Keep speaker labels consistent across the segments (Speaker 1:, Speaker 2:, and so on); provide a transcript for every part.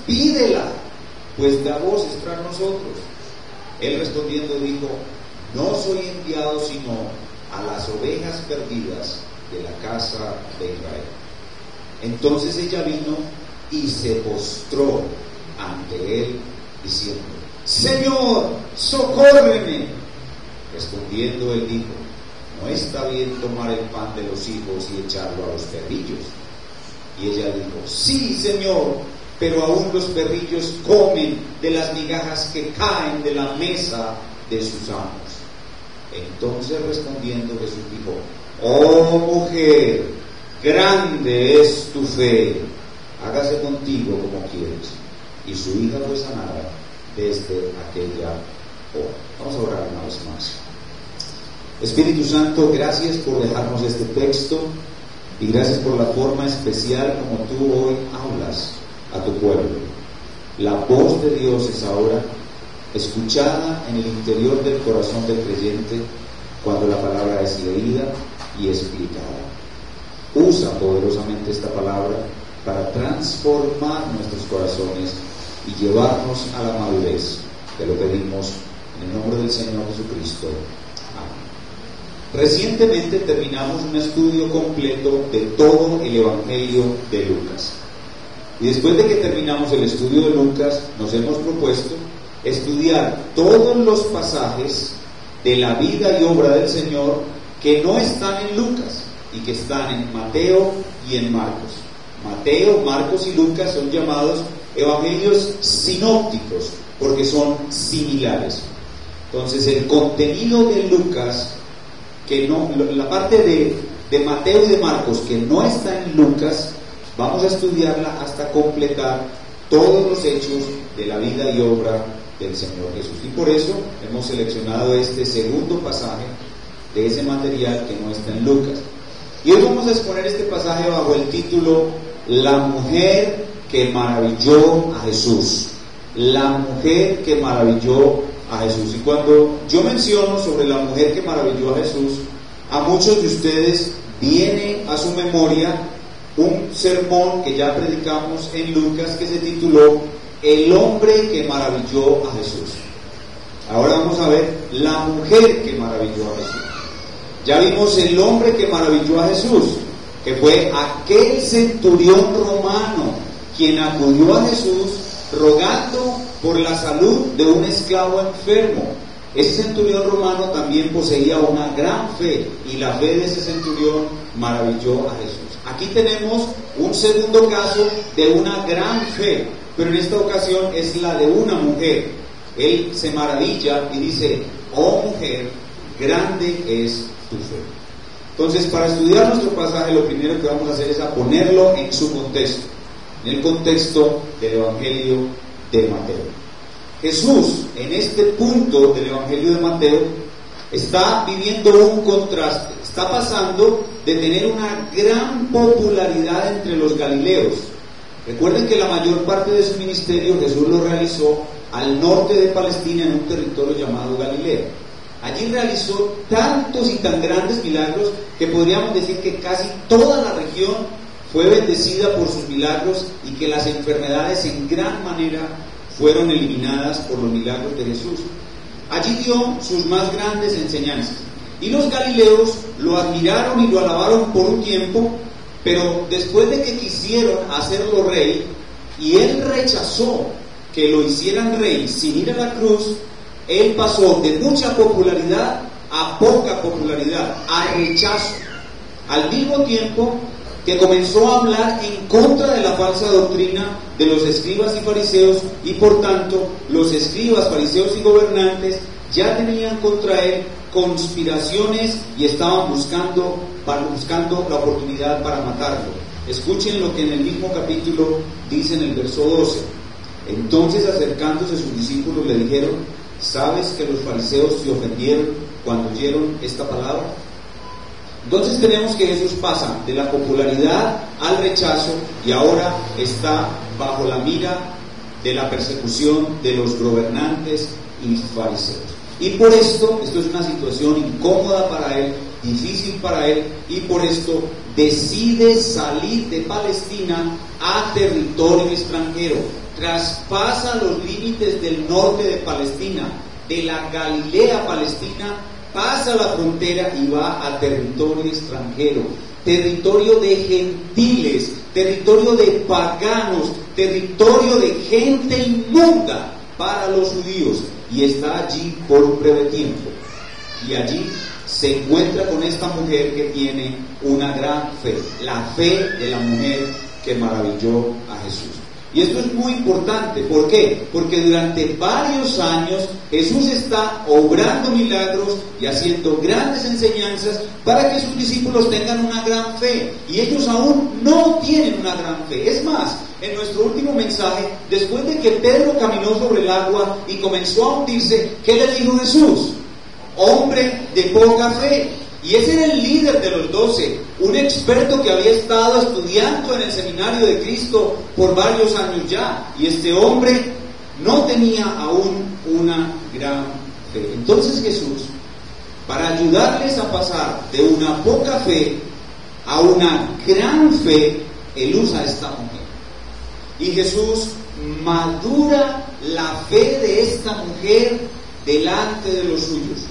Speaker 1: pídela, pues da voces tras nosotros. Él respondiendo dijo: no soy enviado sino a las ovejas perdidas de la casa de Israel. Entonces ella vino y se postró ante él, diciendo: Señor, socórreme. Respondiendo él dijo: no está bien tomar el pan de los hijos y echarlo a los perrillos. Y ella dijo: sí, Señor, pero aún los perrillos comen de las migajas que caen de la mesa de sus amos. Entonces respondiendo Jesús dijo: oh mujer, grande es tu fe, hágase contigo como quieres. Y su hija fue sanada desde aquella hora. Vamos a orar una vez más. Espíritu Santo, gracias por dejarnos este texto y gracias por la forma especial como tú hoy hablas a tu pueblo. La voz de Dios es ahora escuchada en el interior del corazón del creyente cuando la palabra es leída y explicada. Usa poderosamente esta palabra para transformar nuestros corazones y llevarnos a la madurez. Te lo pedimos en el nombre del Señor Jesucristo. Amén. Recientemente terminamos un estudio completo de todo el Evangelio de Lucas. Y después de que terminamos el estudio de Lucas, nos hemos propuesto estudiar todos los pasajes de la vida y obra del Señor que no están en Lucas y que están en Mateo y en Marcos. Mateo, Marcos y Lucas son llamados evangelios sinópticos porque son similares. Entonces el contenido de Lucas, que no, la parte de Mateo y de Marcos que no está en Lucas, vamos a estudiarla hasta completar todos los hechos de la vida y obra del Señor Jesús. Y por eso hemos seleccionado este segundo pasaje de ese material que no está en Lucas. Y hoy vamos a exponer este pasaje bajo el título La mujer que maravilló a Jesús. La mujer que maravilló a Jesús. Y cuando yo menciono sobre la mujer que maravilló a Jesús, a muchos de ustedes viene a su memoria un sermón que ya predicamos en Lucas que se tituló El hombre que maravilló a Jesús. Ahora vamos a ver la mujer que maravilló a Jesús. Ya vimos el hombre que maravilló a Jesús, que fue aquel centurión romano quien acudió a Jesús rogando por la salud de un esclavo enfermo. Ese centurión romano también poseía una gran fe y la fe de ese centurión maravilló a Jesús. Aquí tenemos un segundo caso de una gran fe, pero en esta ocasión es la de una mujer. Él se maravilla y dice: oh mujer, grande es tu fe. Entonces, para estudiar nuestro pasaje, lo primero que vamos a hacer es a ponerlo en su contexto, en el contexto del Evangelio de Mateo. Jesús, en este punto del Evangelio de Mateo, está viviendo un contraste. Está pasando de tener una gran popularidad entre los galileos. Recuerden que la mayor parte de su ministerio Jesús lo realizó al norte de Palestina, en un territorio llamado Galilea. Allí realizó tantos y tan grandes milagros que podríamos decir que casi toda la región fue bendecida por sus milagros y que las enfermedades en gran manera fueron eliminadas por los milagros de Jesús. Allí dio sus más grandes enseñanzas. Y los galileos lo admiraron y lo alabaron por un tiempo, pero después de que quisieron hacerlo rey, y él rechazó que lo hicieran rey sin ir a la cruz, él pasó de mucha popularidad a poca popularidad, a rechazo. Al mismo tiempo que comenzó a hablar en contra de la falsa doctrina de los escribas y fariseos, y por tanto los escribas, fariseos y gobernantes ya tenían contra él conspiraciones y estaban buscando la oportunidad para matarlo. Escuchen lo que en el mismo capítulo dice en el verso 12. Entonces, acercándose sus discípulos, le dijeron: ¿sabes que los fariseos se ofendieron cuando oyeron esta palabra? Entonces tenemos que Jesús pasa de la popularidad al rechazo y ahora está bajo la mira de la persecución de los gobernantes y fariseos. Y por esto es una situación incómoda para él, difícil para él, y por esto decide salir de Palestina a territorio extranjero. traspasa los límites del norte de Palestina, de la Galilea palestina, pasa la frontera y va a territorio extranjero, territorio de gentiles, territorio de paganos, territorio de gente inmunda para los judíos, y está allí por un breve tiempo. Y allí se encuentra con esta mujer que tiene una gran fe, la fe de la mujer que maravilló a Jesús. Y esto es muy importante. ¿Por qué? Porque durante varios años Jesús está obrando milagros y haciendo grandes enseñanzas para que sus discípulos tengan una gran fe. Y ellos aún no tienen una gran fe. Es más, en nuestro último mensaje, después de que Pedro caminó sobre el agua y comenzó a hundirse, ¿qué le dijo Jesús? Hombre de poca fe. Y ese era el líder de los 12, un experto que había estado estudiando en el seminario de Cristo por varios años ya, y este hombre no tenía aún una gran fe. Entonces Jesús, para ayudarles a pasar de una poca fe a una gran fe, Él usa a esta mujer. Y Jesús madura la fe de esta mujer delante de los suyos,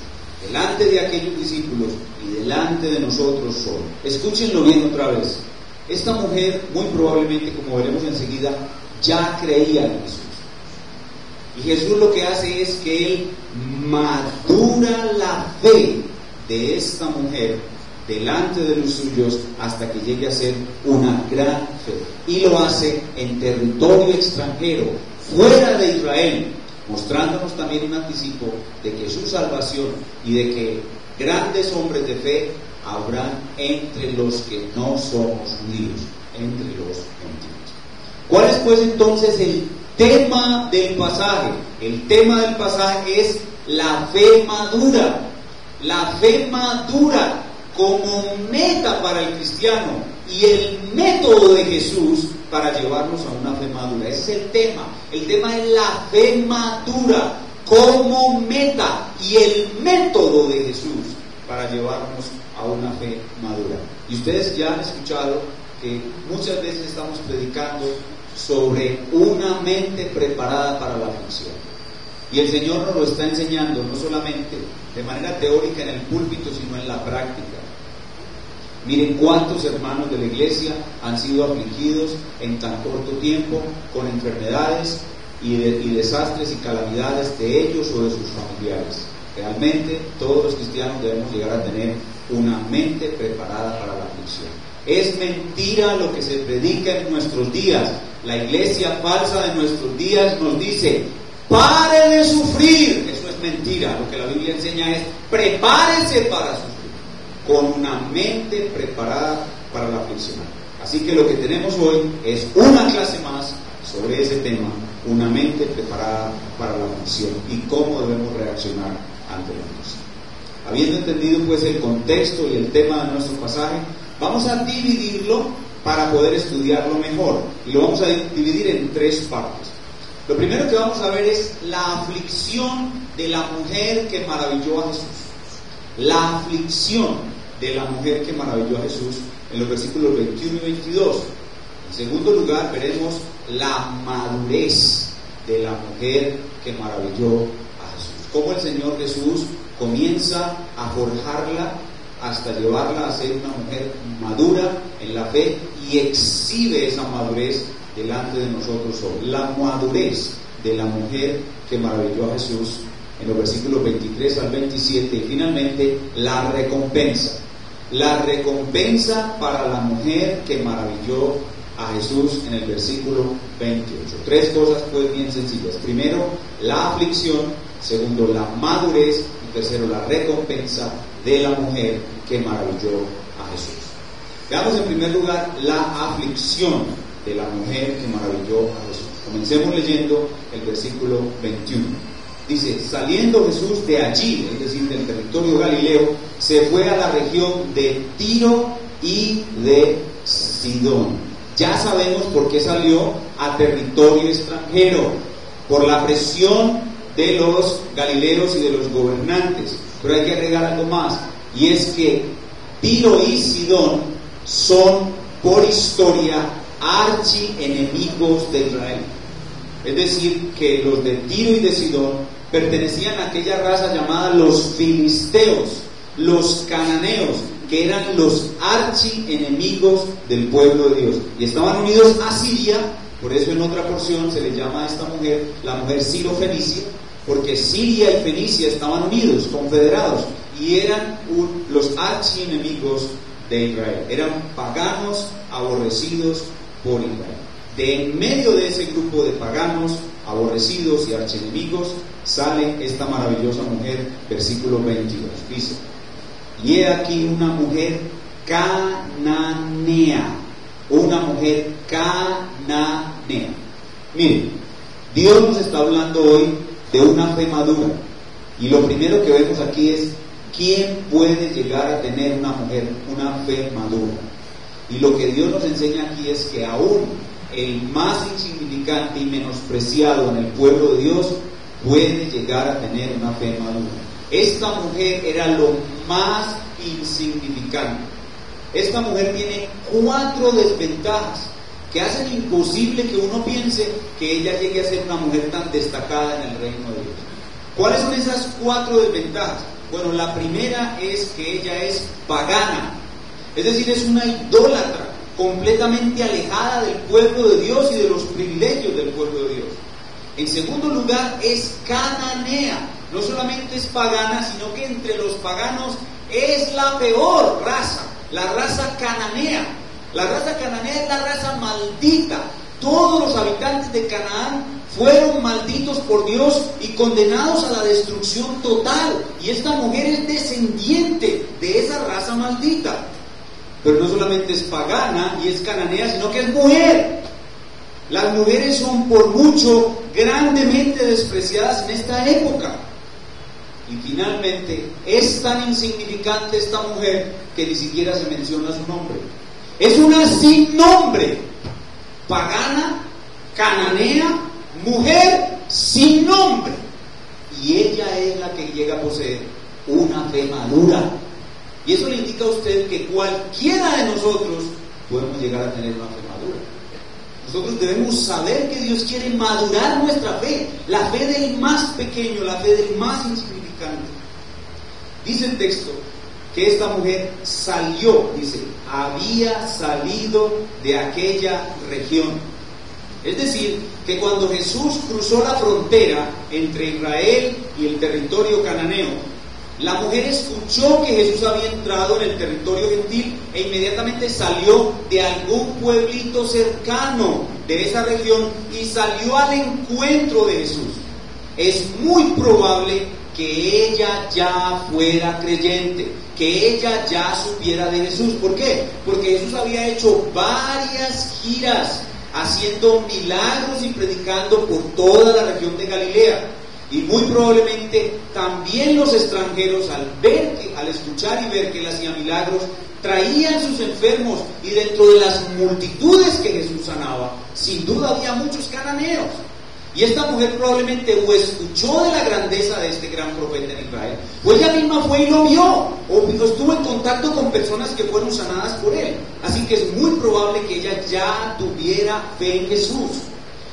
Speaker 1: delante de aquellos discípulos y delante de nosotros solos. Escúchenlo bien otra vez. Esta mujer, muy probablemente, como veremos enseguida, ya creía en Jesús. Y Jesús lo que hace es que Él madura la fe de esta mujer delante de los suyos hasta que llegue a ser una gran fe. Y lo hace en territorio extranjero, fuera de Israel, mostrándonos también un anticipo de que su salvación y de que grandes hombres de fe habrán entre los que no somos judíos, entre los gentiles. ¿Cuál es pues entonces el tema del pasaje? El tema del pasaje es la fe madura. La fe madura como meta para el cristiano y el método de Jesús para llevarnos a una fe madura. Ese es el tema. El tema es la fe madura como meta y el método de Jesús para llevarnos a una fe madura. Y ustedes ya han escuchado que muchas veces estamos predicando sobre una mente preparada para la aflicción. Y el Señor nos lo está enseñando no solamente de manera teórica en el púlpito, sino en la práctica. Miren cuántos hermanos de la iglesia han sido afligidos en tan corto tiempo con enfermedades y desastres y calamidades de ellos o de sus familiares. Realmente todos los cristianos debemos llegar a tener una mente preparada para la aflicción. Es mentira lo que se predica en nuestros días. La iglesia falsa de nuestros días nos dice: pare de sufrir. Eso es mentira. Lo que la Biblia enseña es: prepárese para sufrir, con una mente preparada para la aflicción. Así que lo que tenemos hoy es una clase más sobre ese tema, una mente preparada para la aflicción y cómo debemos reaccionar ante la aflicción. Habiendo entendido pues el contexto y el tema de nuestro pasaje, vamos a dividirlo para poder estudiarlo mejor, y lo vamos a dividir en tres partes. Lo primero que vamos a ver es la aflicción de la mujer que maravilló a Jesús. La aflicción de la mujer que maravilló a Jesús en los versículos 21 y 22. En segundo lugar, veremos la madurez de la mujer que maravilló a Jesús. Cómo el Señor Jesús comienza a forjarla hasta llevarla a ser una mujer madura en la fe y exhibe esa madurez delante de nosotros hoy. La madurez de la mujer que maravilló a Jesús en los versículos 23 al 27, y finalmente la recompensa. La recompensa para la mujer que maravilló a Jesús en el versículo 28. Tres cosas pues bien sencillas. Primero, la aflicción. Segundo, la madurez. Y tercero, la recompensa de la mujer que maravilló a Jesús. Veamos en primer lugar la aflicción de la mujer que maravilló a Jesús. Comencemos leyendo el versículo 21. Dice: saliendo Jesús de allí, es decir, del territorio galileo, se fue a la región de Tiro y de Sidón. Ya sabemos por qué salió a territorio extranjero, por la presión de los galileos y de los gobernantes. Pero hay que agregar algo más, y es que Tiro y Sidón son por historia archienemigos de Israel. Es decir, que los de Tiro y de Sidón pertenecían a aquella raza llamada los filisteos, los cananeos, que eran los archienemigos del pueblo de Dios, y estaban unidos a Siria. Por eso en otra porción se le llama a esta mujer la mujer siro-fenicia, porque Siria y Fenicia estaban unidos, confederados, y eran los archienemigos de Israel. Eran paganos aborrecidos por Israel. De en medio de ese grupo de paganos aborrecidos y archienemigos sale esta maravillosa mujer. Versículo 22 dice: y he aquí una mujer cananea. Una mujer cananea. Miren, Dios nos está hablando hoy de una fe madura, y lo primero que vemos aquí es: ¿quién puede llegar a tener una mujer, una fe madura? Y lo que Dios nos enseña aquí es que aún el más insignificante y menospreciado en el pueblo de Dios puede llegar a tener una fe madura. Esta mujer era lo más insignificante. Esta mujer tiene 4 desventajas que hacen imposible que uno piense que ella llegue a ser una mujer tan destacada en el reino de Dios. ¿Cuáles son esas 4 desventajas? Bueno, la primera es que ella es pagana, es decir, es una idólatra, completamente alejada del pueblo de Dios y de los privilegios del pueblo de Dios. En segundo lugar, es cananea. No solamente es pagana, sino que entre los paganos es la peor raza, la raza cananea. La raza cananea es la raza maldita. Todos los habitantes de Canaán fueron malditos por Dios y condenados a la destrucción total. Y esta mujer es descendiente de esa raza maldita. Pero no solamente es pagana y es cananea, sino que es mujer. Las mujeres son por mucho grandemente despreciadas en esta época. Y finalmente es tan insignificante esta mujer que ni siquiera se menciona su nombre. Es una sin nombre. Pagana, cananea, mujer sin nombre. Y ella es la que llega a poseer una fe madura. Y eso le indica a usted que cualquiera de nosotros podemos llegar a tener una fe madura. Nosotros debemos saber que Dios quiere madurar nuestra fe, la fe del más pequeño, la fe del más insignificante. Dice el texto que esta mujer salió, dice, había salido de aquella región. Es decir, que cuando Jesús cruzó la frontera entre Israel y el territorio cananeo, la mujer escuchó que Jesús había entrado en el territorio gentil e inmediatamente salió de algún pueblito cercano de esa región y salió al encuentro de Jesús. Es muy probable que ella ya fuera creyente, que ella ya supiera de Jesús. ¿Por qué? Porque Jesús había hecho varias giras haciendo milagros y predicando por toda la región de Galilea. Y muy probablemente también los extranjeros, al escuchar y ver que él hacía milagros, traían sus enfermos, y dentro de las multitudes que Jesús sanaba, sin duda había muchos cananeos. Y esta mujer probablemente o escuchó de la grandeza de este gran profeta en Israel, o ella misma fue y lo vio, o estuvo en contacto con personas que fueron sanadas por él. Así que es muy probable que ella ya tuviera fe en Jesús.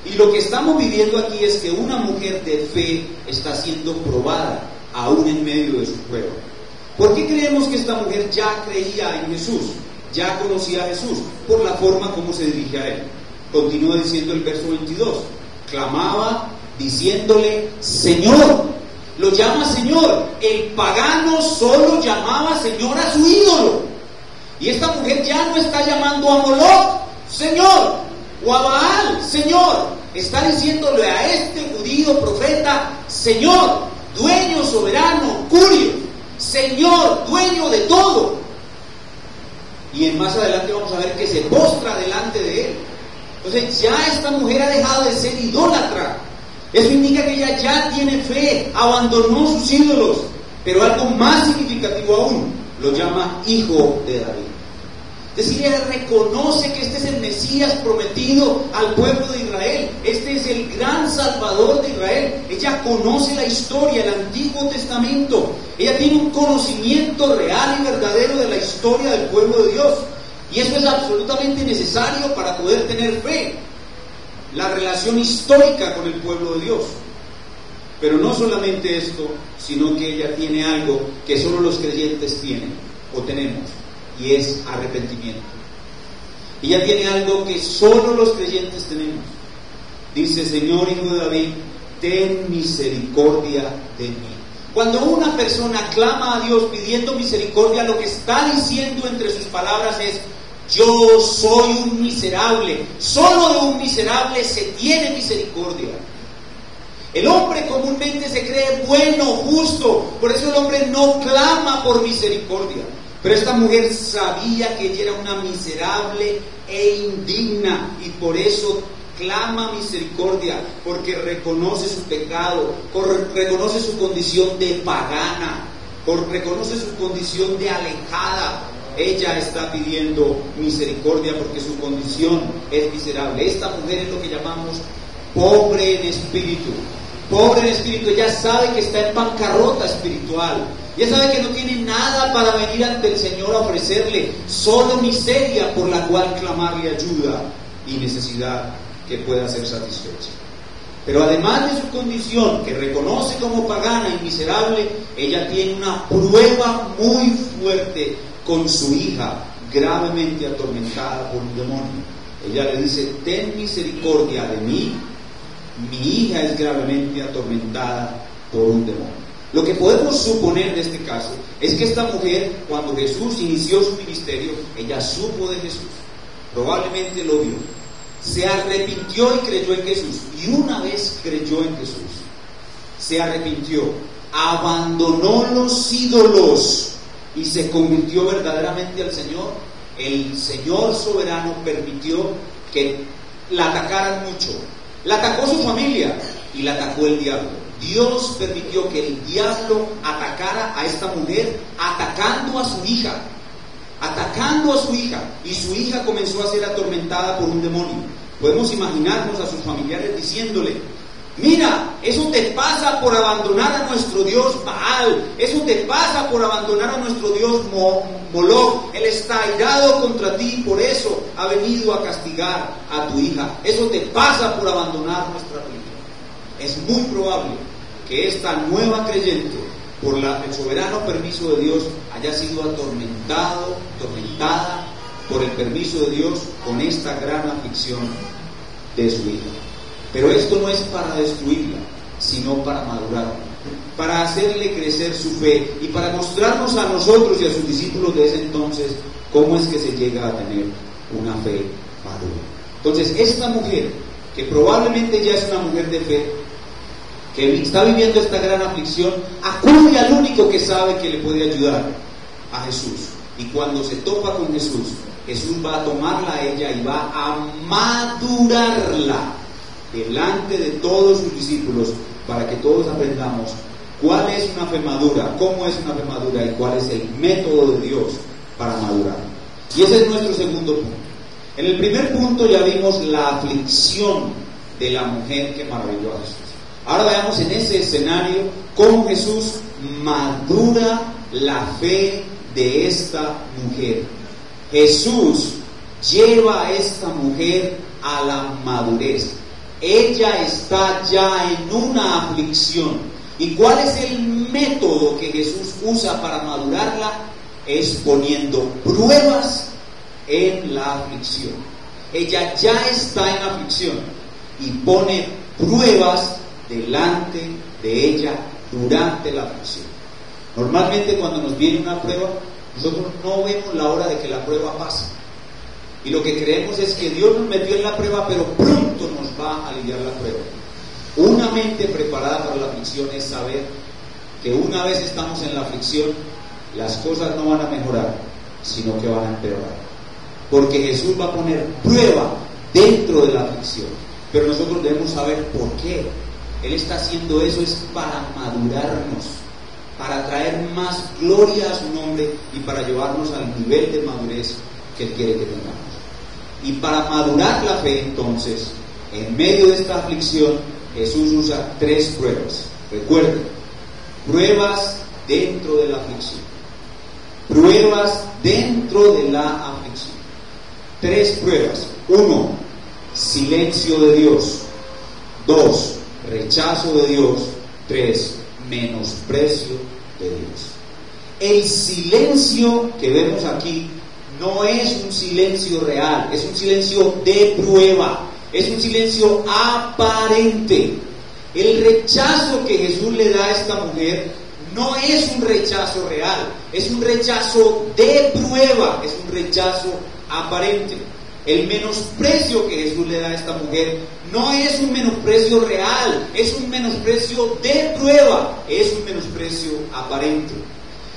Speaker 1: Y lo que estamos viviendo aquí es que una mujer de fe está siendo probada aún en medio de su prueba. ¿Por qué creemos que esta mujer ya creía en Jesús? Ya conocía a Jesús por la forma como se dirige a él. Continúa diciendo el verso 22. Clamaba diciéndole Señor. Lo llama Señor. El pagano solo llamaba Señor a su ídolo. Y esta mujer ya no está llamando a Moloch Señor, o a Baal Señor. Está diciéndole a este judío profeta Señor, dueño soberano, curio, Señor, dueño de todo. Y más adelante vamos a ver que se postra delante de él. Entonces ya esta mujer ha dejado de ser idólatra. Eso indica que ella ya tiene fe, abandonó sus ídolos. Pero algo más significativo aún, lo llama hijo de David. Es decir, ella reconoce que este es el Mesías prometido al pueblo de Israel. Este es el gran Salvador de Israel. Ella conoce la historia, el Antiguo Testamento. Ella tiene un conocimiento real y verdadero de la historia del pueblo de Dios. Y eso es absolutamente necesario para poder tener fe. la relación histórica con el pueblo de Dios. Pero no solamente esto, sino que ella tiene algo que solo los creyentes tienen o tenemos, y es arrepentimiento. Ella tiene algo que solo los creyentes tenemos. Dice: Señor, Hijo de David, ten misericordia de mí. Cuando una persona clama a Dios pidiendo misericordia, lo que está diciendo entre sus palabras es: yo soy un miserable. Solo de un miserable se tiene misericordia. El hombre comúnmente se cree bueno, justo, por eso el hombre no clama por misericordia. Pero esta mujer sabía que ella era una miserable e indigna, y por eso clama misericordia, porque reconoce su pecado, reconoce su condición de pagana, reconoce su condición de alejada. Ella está pidiendo misericordia porque su condición es miserable. Esta mujer es lo que llamamos pobre en espíritu. Pobre en espíritu. Ella sabe que está en bancarrota espiritual. Ella sabe que no tiene nada para venir ante el Señor a ofrecerle, solo miseria por la cual clamarle ayuda y necesidad que pueda ser satisfecha. Pero además de su condición, que reconoce como pagana y miserable, ella tiene una prueba muy fuerte con su hija, gravemente atormentada por un demonio. Ella le dice: ten misericordia de mí, mi hija es gravemente atormentada por un demonio. Lo que podemos suponer de este caso es que esta mujer, cuando Jesús inició su ministerio, ella supo de Jesús, probablemente lo vio, se arrepintió y creyó en Jesús. Y una vez creyó en Jesús, se arrepintió, abandonó los ídolos y se convirtió verdaderamente al Señor. El Señor soberano permitió que la atacaran mucho. La atacó su familia y la atacó el diablo. Dios permitió que el diablo atacara a esta mujer, atacando a su hija, y su hija comenzó a ser atormentada por un demonio. Podemos imaginarnos a sus familiares diciéndole: mira, eso te pasa por abandonar a nuestro Dios Baal, eso te pasa por abandonar a nuestro Dios Moloch, Él está airado contra ti, por eso ha venido a castigar a tu hija, eso te pasa por abandonar nuestra religión. Es muy probable que esta nueva creyente, por el soberano permiso de Dios, haya sido atormentada por el permiso de Dios con esta gran aflicción de su hija. Pero esto no es para destruirla, sino para madurarla, para hacerle crecer su fe y para mostrarnos a nosotros y a sus discípulos de ese entonces cómo es que se llega a tener una fe madura. Entonces, esta mujer, que probablemente ya es una mujer de fe, que está viviendo esta gran aflicción, acude al único que sabe que le puede ayudar, a Jesús. Y cuando se topa con Jesús, Jesús va a tomarla a ella y va a madurarla delante de todos sus discípulos, para que todos aprendamos cuál es una fe madura, cómo es una fe madura y cuál es el método de Dios para madurar. Y ese es nuestro segundo punto. En el primer punto ya vimos la aflicción de la mujer que maravilló a Jesús. Ahora veamos en ese escenario cómo Jesús madura la fe de esta mujer. Jesús lleva a esta mujer a la madurez. Ella está ya en una aflicción. ¿Y cuál es el método que Jesús usa para madurarla? Es poniendo pruebas en la aflicción. Ella ya está en aflicción y pone pruebas delante de ella durante la aflicción. Normalmente cuando nos viene una prueba, nosotros no vemos la hora de que la prueba pase. Y lo que creemos es que Dios nos metió en la prueba, pero pronto nos va a aliviar la prueba. Una mente preparada para la aflicción es saber que una vez estamos en la aflicción, las cosas no van a mejorar, sino que van a empeorar. Porque Jesús va a poner prueba dentro de la aflicción. Pero nosotros debemos saber por qué. Él está haciendo eso es para madurarnos, para traer más gloria a su nombre y para llevarnos al nivel de madurez que Él quiere que tengamos. Y para madurar la fe, entonces, en medio de esta aflicción, Jesús usa 3 pruebas. Recuerden, pruebas dentro de la aflicción. Pruebas dentro de la aflicción. 3 pruebas. 1, silencio de Dios. 2, rechazo de Dios. 3, menosprecio de Dios. El silencio que vemos aquí no es un silencio real, es un silencio de prueba, es un silencio aparente. El rechazo que Jesús le da a esta mujer no es un rechazo real, es un rechazo de prueba, es un rechazo aparente. El menosprecio que Jesús le da a esta mujer no es un menosprecio real, es un menosprecio de prueba, es un menosprecio aparente.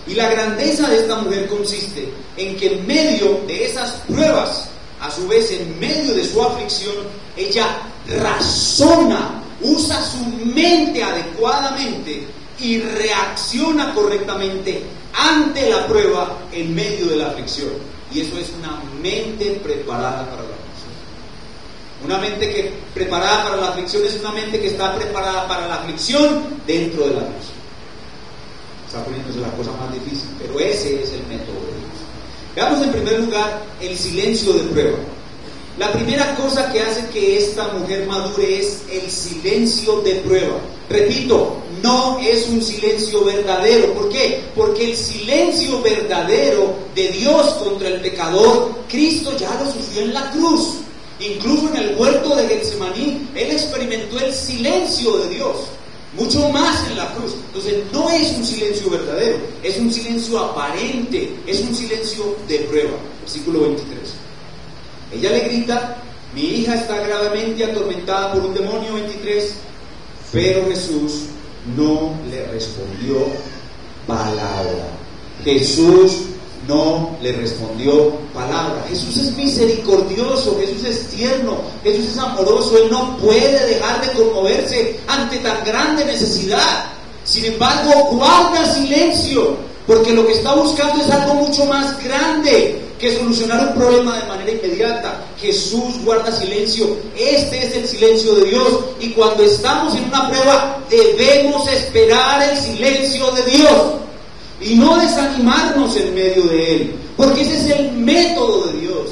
Speaker 1: Y la grandeza de esta mujer consiste en que en medio de esas pruebas, a su vez en medio de su aflicción, ella razona, usa su mente adecuadamente y reacciona correctamente ante la prueba en medio de la aflicción. Y eso es una mente preparada para la aflicción. Una mente que preparada para la aflicción es una mente que está preparada para la aflicción dentro de la aflicción. Está poniéndose la cosa más difícil, pero ese es el método de Dios. Veamos en primer lugar el silencio de prueba. La primera cosa que hace que esta mujer madure es el silencio de prueba. Repito, no es un silencio verdadero. ¿Por qué? Porque el silencio verdadero de Dios contra el pecador, Cristo ya lo sufrió en la cruz. Incluso en el huerto de Getsemaní, Él experimentó el silencio de Dios. Mucho más en la cruz. Entonces no es un silencio verdadero, es un silencio aparente, es un silencio de prueba. Versículo 23. Ella le grita: mi hija está gravemente atormentada por un demonio. 23. Pero Jesús no le respondió palabra. Jesús no le respondió palabra. Jesús es misericordioso, Jesús es tierno, Jesús es amoroso. Él no puede dejar de conmoverse ante tan grande necesidad. Sin embargo, guarda silencio, porque lo que está buscando es algo mucho más grande que solucionar un problema de manera inmediata. Jesús guarda silencio. Este es el silencio de Dios. Y cuando estamos en una prueba, debemos esperar el silencio de Dios y no desanimarnos en medio de él, porque ese es el método de Dios.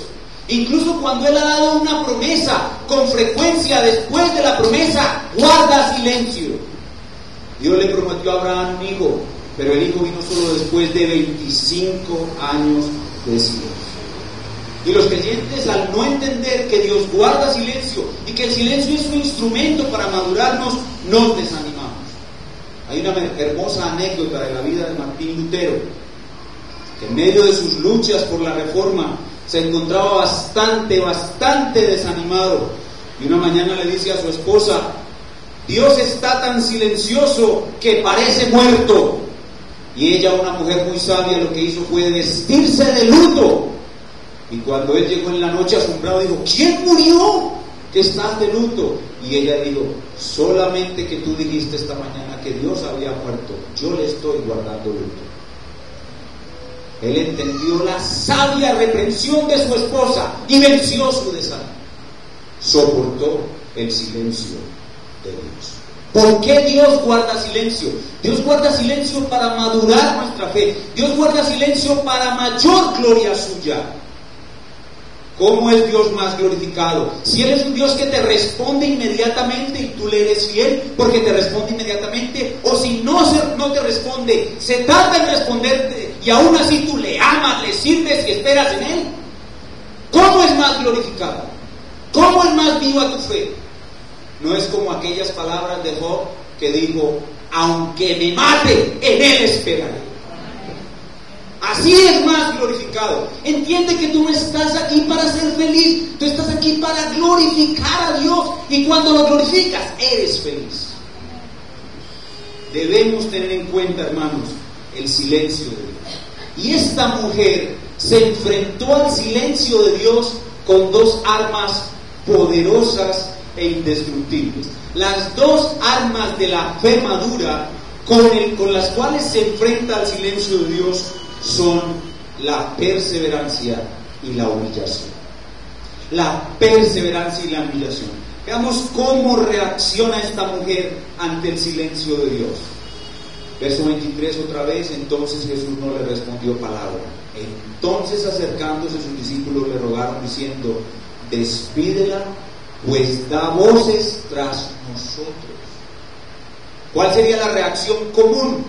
Speaker 1: Incluso cuando Él ha dado una promesa, con frecuencia después de la promesa guarda silencio. Dios le prometió a Abraham un hijo, pero el hijo vino solo después de 25 años de silencio. Y los creyentes, al no entender que Dios guarda silencio y que el silencio es un instrumento para madurarnos, nos desanimamos. Hay una hermosa anécdota de la vida de Martín Lutero, que en medio de sus luchas por la reforma se encontraba bastante desanimado, y una mañana le dice a su esposa: Dios está tan silencioso que parece muerto. Y ella, una mujer muy sabia, lo que hizo fue vestirse de luto. Y cuando él llegó en la noche asombrado, dijo: ¿quién murió? Que estás de luto. Y ella dijo: solamente que tú dijiste esta mañana que Dios había muerto, yo le estoy guardando luto. Él entendió la sabia reprensión de su esposa y venció su desánimo. Soportó el silencio de Dios. ¿Por qué Dios guarda silencio? Dios guarda silencio para madurar nuestra fe. Dios guarda silencio para mayor gloria suya. ¿Cómo es Dios más glorificado? Si Él es un Dios que te responde inmediatamente y tú le eres fiel porque te responde inmediatamente, o si no te responde, se tarda en responderte y aún así tú le amas, le sirves y esperas en Él. ¿Cómo es más glorificado? ¿Cómo es más viva tu fe? No es como aquellas palabras de Job que dijo: aunque me mate, en Él esperaré. Así es más glorificado. Entiende que tú no estás aquí para ser feliz, tú estás aquí para glorificar a Dios, y cuando lo glorificas, eres feliz. Debemos tener en cuenta, hermanos, el silencio de Dios. Y esta mujer se enfrentó al silencio de Dios con dos armas poderosas e indestructibles. Las dos armas de la fe madura con las cuales se enfrenta al silencio de Dios son la perseverancia y la humillación. La perseverancia y la humillación. Veamos cómo reacciona esta mujer ante el silencio de Dios. Verso 23 otra vez: entonces Jesús no le respondió palabra. Entonces, acercándose sus discípulos, le rogaron diciendo: despídela, pues da voces tras nosotros. ¿Cuál sería la reacción común?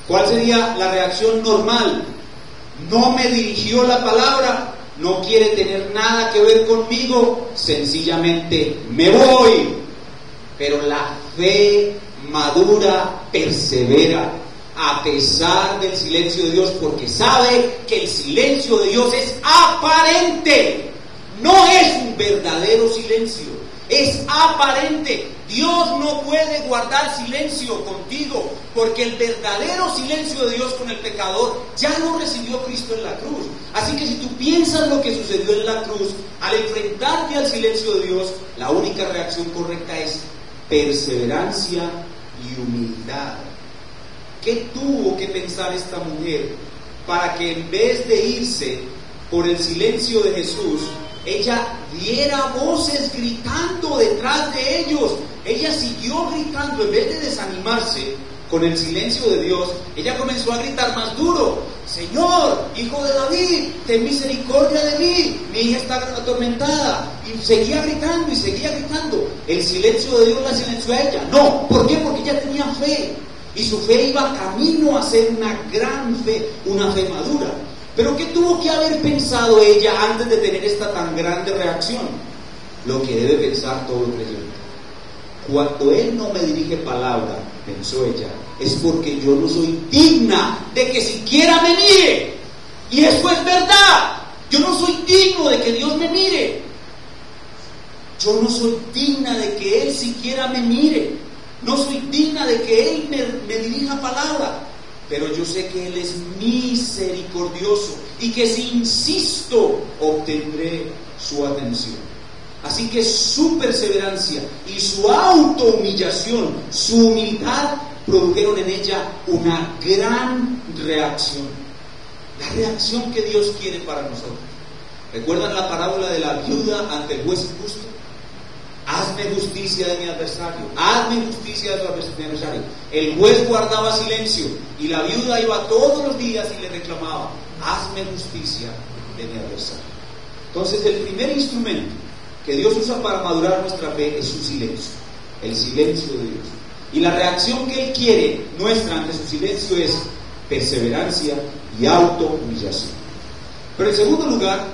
Speaker 1: ¿Cuál sería la reacción normal? No me dirigió la palabra, no quiere tener nada que ver conmigo, sencillamente me voy. Pero la fe madura persevera a pesar del silencio de Dios, porque sabe que el silencio de Dios es aparente, no es un verdadero silencio, es aparente. Dios no puede guardar silencio contigo, porque el verdadero silencio de Dios con el pecador ya lo recibió Cristo en la cruz. Así que si tú piensas lo que sucedió en la cruz, al enfrentarte al silencio de Dios, la única reacción correcta es perseverancia y humildad. ¿Qué tuvo que pensar esta mujer para que en vez de irse por el silencio de Jesús, ella diera voces gritando detrás de ellos? Ella siguió gritando, en vez de desanimarse con el silencio de Dios, ella comenzó a gritar más duro: Señor, Hijo de David, ten misericordia de mí, mi hija está atormentada. Y seguía gritando y seguía gritando. El silencio de Dios la silenció a ella. No, ¿por qué? Porque ella tenía fe, y su fe iba camino a ser una gran fe, una fe madura. Pero ¿qué tuvo que haber pensado ella antes de tener esta tan grande reacción? Lo que debe pensar todo creyente. Cuando Él no me dirige palabra, pensó ella, es porque yo no soy digna de que siquiera me mire. Y eso es verdad. Yo no soy digno de que Dios me mire. Yo no soy digna de que Él siquiera me mire. No soy digna de que Él me dirija palabra. Pero yo sé que Él es misericordioso y que si insisto, obtendré su atención. Así que su perseverancia y su autohumillación, su humildad, produjeron en ella una gran reacción. La reacción que Dios quiere para nosotros. ¿Recuerdan la parábola de la viuda ante el juez injusto? Hazme justicia de mi adversario, hazme justicia de tu adversario. El juez guardaba silencio y la viuda iba todos los días y le reclamaba: hazme justicia de mi adversario. Entonces, el primer instrumento que Dios usa para madurar nuestra fe es su silencio, el silencio de Dios. Y la reacción que Él quiere nuestra ante su silencio es perseverancia y autohumillación. Pero en segundo lugar,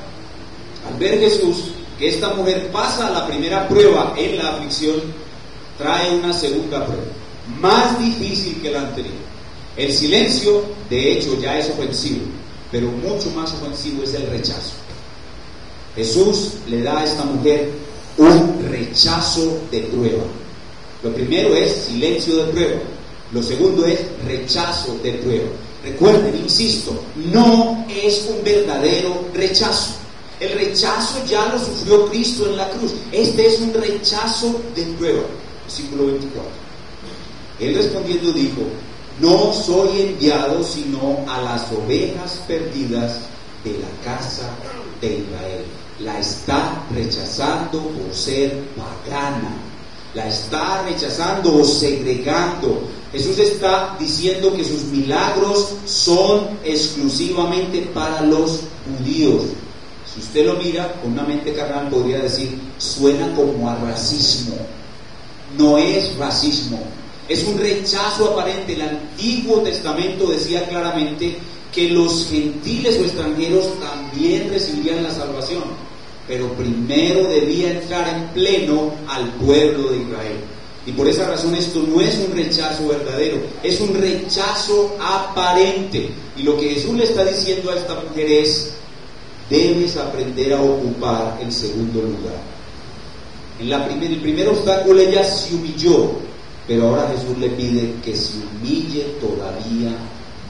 Speaker 1: al ver Jesús que esta mujer pasa la primera prueba en la aflicción, trae una segunda prueba, más difícil que la anterior. El silencio, de hecho, ya es ofensivo, pero mucho más ofensivo es el rechazo. Jesús le da a esta mujer un rechazo de prueba. Lo primero es silencio de prueba. Lo segundo es rechazo de prueba. Recuerden, insisto, no es un verdadero rechazo. El rechazo ya lo sufrió Cristo en la cruz. Este es un rechazo de prueba. Versículo 24. Él respondiendo dijo: no soy enviado sino a las ovejas perdidas de la casa de Israel. La está rechazando por ser pagana. La está rechazando o segregando. Jesús está diciendo que sus milagros son exclusivamente para los judíos. Si usted lo mira con una mente carnal, podría decir: suena como a racismo. No es racismo, es un rechazo aparente. El Antiguo Testamento decía claramente que los gentiles o extranjeros también recibirían la salvación, pero primero debía entrar en pleno al pueblo de Israel. Y por esa razón esto no es un rechazo verdadero, es un rechazo aparente. Y lo que Jesús le está diciendo a esta mujer es: debes aprender a ocupar el segundo lugar. En el primer obstáculo ella se humilló, pero ahora Jesús le pide que se humille todavía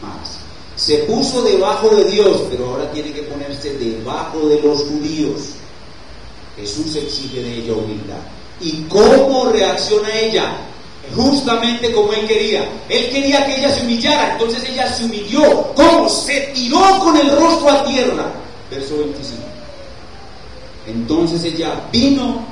Speaker 1: más. Se puso debajo de Dios, pero ahora tiene que ponerse debajo de los judíos. Jesús exige de ella humildad. ¿Y cómo reacciona ella? Justamente como Él quería. Él quería que ella se humillara, entonces ella se humilló. ¿Cómo? Se tiró con el rostro a tierra. Verso 25. Entonces ella vino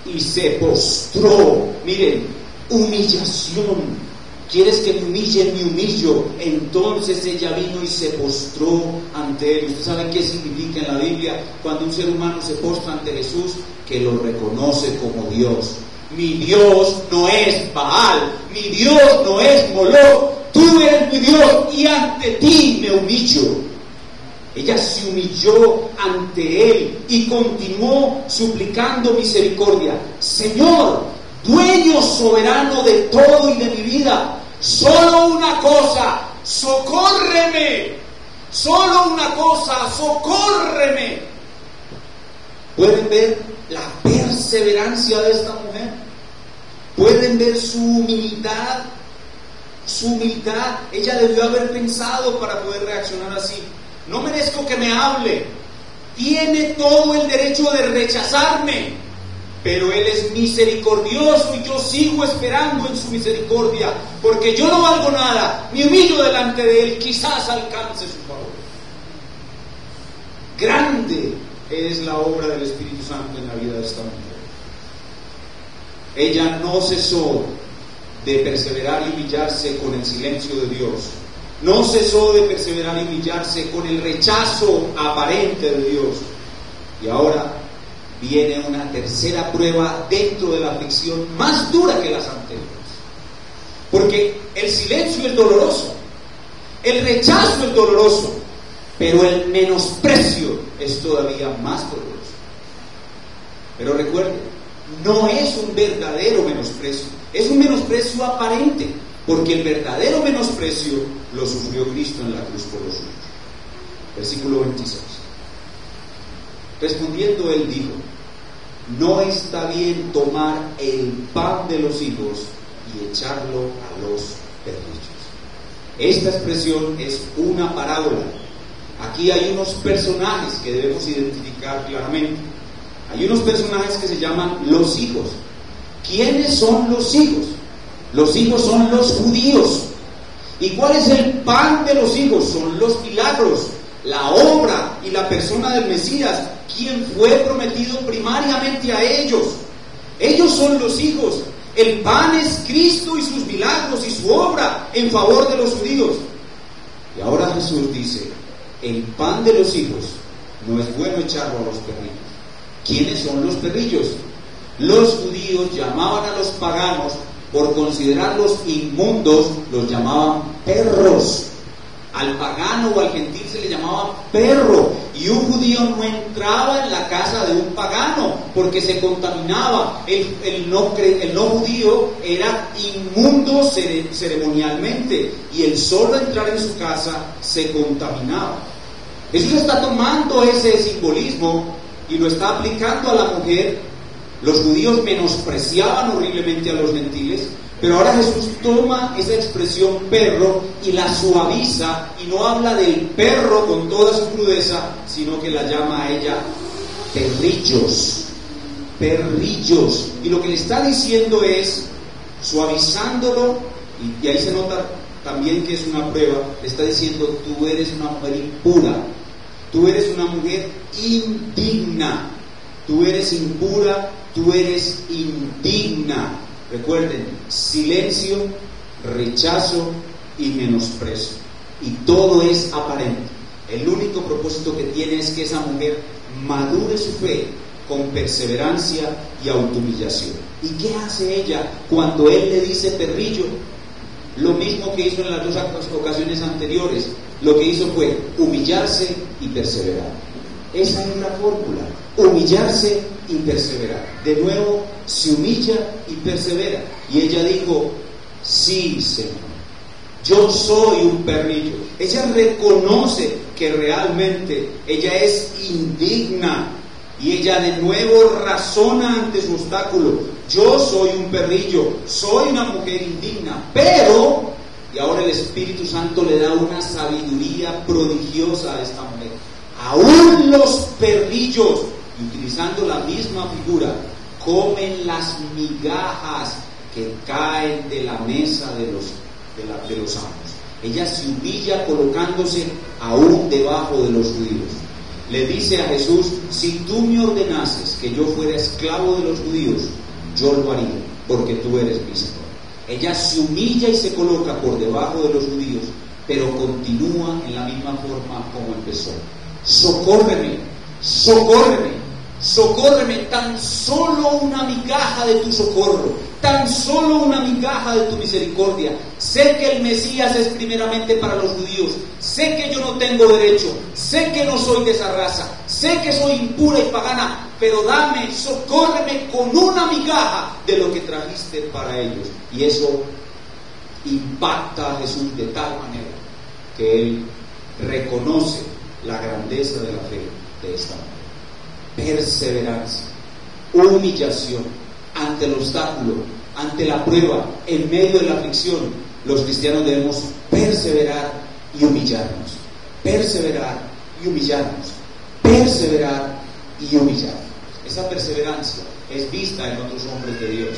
Speaker 1: y se postró. Miren, humillación. ¿Quieres que me humille? Me humillo. Entonces ella vino y se postró ante Él. ¿Ustedes saben qué significa en la Biblia cuando un ser humano se postra ante Jesús? que lo reconoce como Dios. Mi Dios no es Baal, mi Dios no es Moloch, tú eres mi Dios y ante ti me humillo. Ella se humilló ante él y continuó suplicando misericordia. Señor, dueño soberano de todo y de mi vida, solo una cosa, socórreme. Solo una cosa, socórreme. ¿Pueden ver la perseverancia de esta mujer? ¿Pueden ver su humildad? Su humildad. Ella debió haber pensado para poder reaccionar así. No merezco que me hable. Tiene todo el derecho de rechazarme. Pero Él es misericordioso y yo sigo esperando en su misericordia. Porque yo no valgo nada. Me humillo delante de Él. Quizás alcance su favor. Grande es la obra del Espíritu Santo en la vida de esta mujer. Ella no cesó de perseverar y humillarse con el silencio de Dios. No cesó de perseverar y humillarse con el rechazo aparente de Dios. Y ahora viene una tercera prueba dentro de la aflicción más dura que las anteriores. Porque el silencio es doloroso, el rechazo es doloroso, pero el menosprecio es todavía más doloroso. Pero recuerden, no es un verdadero menosprecio, es un menosprecio aparente, porque el verdadero menosprecio lo sufrió Cristo en la cruz por los suyos. Versículo 26. Respondiendo él dijo: no está bien tomar el pan de los hijos y echarlo a los perrillos. Esta expresión es una parábola. Aquí hay unos personajes que debemos identificar claramente. Hay unos personajes que se llaman los hijos. ¿Quiénes son los hijos? Los hijos son los judíos. ¿Y cuál es el pan de los hijos? Son los milagros, la obra y la persona del Mesías, quien fue prometido primariamente a ellos. Ellos son los hijos. El pan es Cristo y sus milagros y su obra en favor de los judíos. Y ahora Jesús dice: el pan de los hijos no es bueno echarlo a los perrillos. ¿Quiénes son los perrillos? Los judíos llamaban a los paganos, por considerarlos inmundos, los llamaban perros. Al pagano o al gentil se le llamaba perro, y un judío no entraba en la casa de un pagano porque se contaminaba. El no judío era inmundo ceremonialmente, y el solo entrar en su casa se contaminaba. Jesús está tomando ese simbolismo y lo está aplicando a la mujer. Los judíos menospreciaban horriblemente a los gentiles, pero ahora Jesús toma esa expresión perro y la suaviza, y no habla del perro con toda su crudeza, sino que la llama a ella perrillos. Perrillos. Y lo que le está diciendo es, suavizándolo, y ahí se nota también que es una prueba, le está diciendo: tú eres una mujer impura, tú eres una mujer indigna, tú eres impura, tú eres indigna. Recuerden, silencio, rechazo y menosprecio. Y todo es aparente. El único propósito que tiene es que esa mujer madure su fe con perseverancia y autohumillación. ¿Y qué hace ella cuando él le dice perrillo? Lo mismo que hizo en las dos ocasiones anteriores. Lo que hizo fue humillarse y perseverar. Esa es la fórmula: humillarse y perseverar. De nuevo, se humilla y persevera. Y ella dijo: sí, Señor, yo soy un perrillo. Ella reconoce que realmente ella es indigna, y ella de nuevo razona ante su obstáculo: yo soy un perrillo, soy una mujer indigna, pero, y ahora el Espíritu Santo le da una sabiduría prodigiosa a esta mujer: aún los perrillos, utilizando la misma figura, comen las migajas que caen de la mesa de los amos. Ella se humilla colocándose aún debajo de los judíos. Le dice a Jesús: si tú me ordenases que yo fuera esclavo de los judíos, yo lo haría, porque tú eres mi Señor. Ella se humilla y se coloca por debajo de los judíos, pero continúa en la misma forma como empezó: socórreme, socórreme. socórreme, tan solo una migaja de tu socorro, tan solo una migaja de tu misericordia. Sé que el Mesías es primeramente para los judíos, sé que yo no tengo derecho, sé que no soy de esa raza, sé que soy impura y pagana, pero dame, socórreme con una migaja de lo que trajiste para ellos. Y eso impacta a Jesús de tal manera que Él reconoce la grandeza de la fe de esta manera. Perseverancia, humillación ante el obstáculo, ante la prueba, en medio de la aflicción. Los cristianos debemos perseverar y humillarnos, perseverar y humillarnos, perseverar y humillarnos. Esa perseverancia es vista en otros hombres de Dios.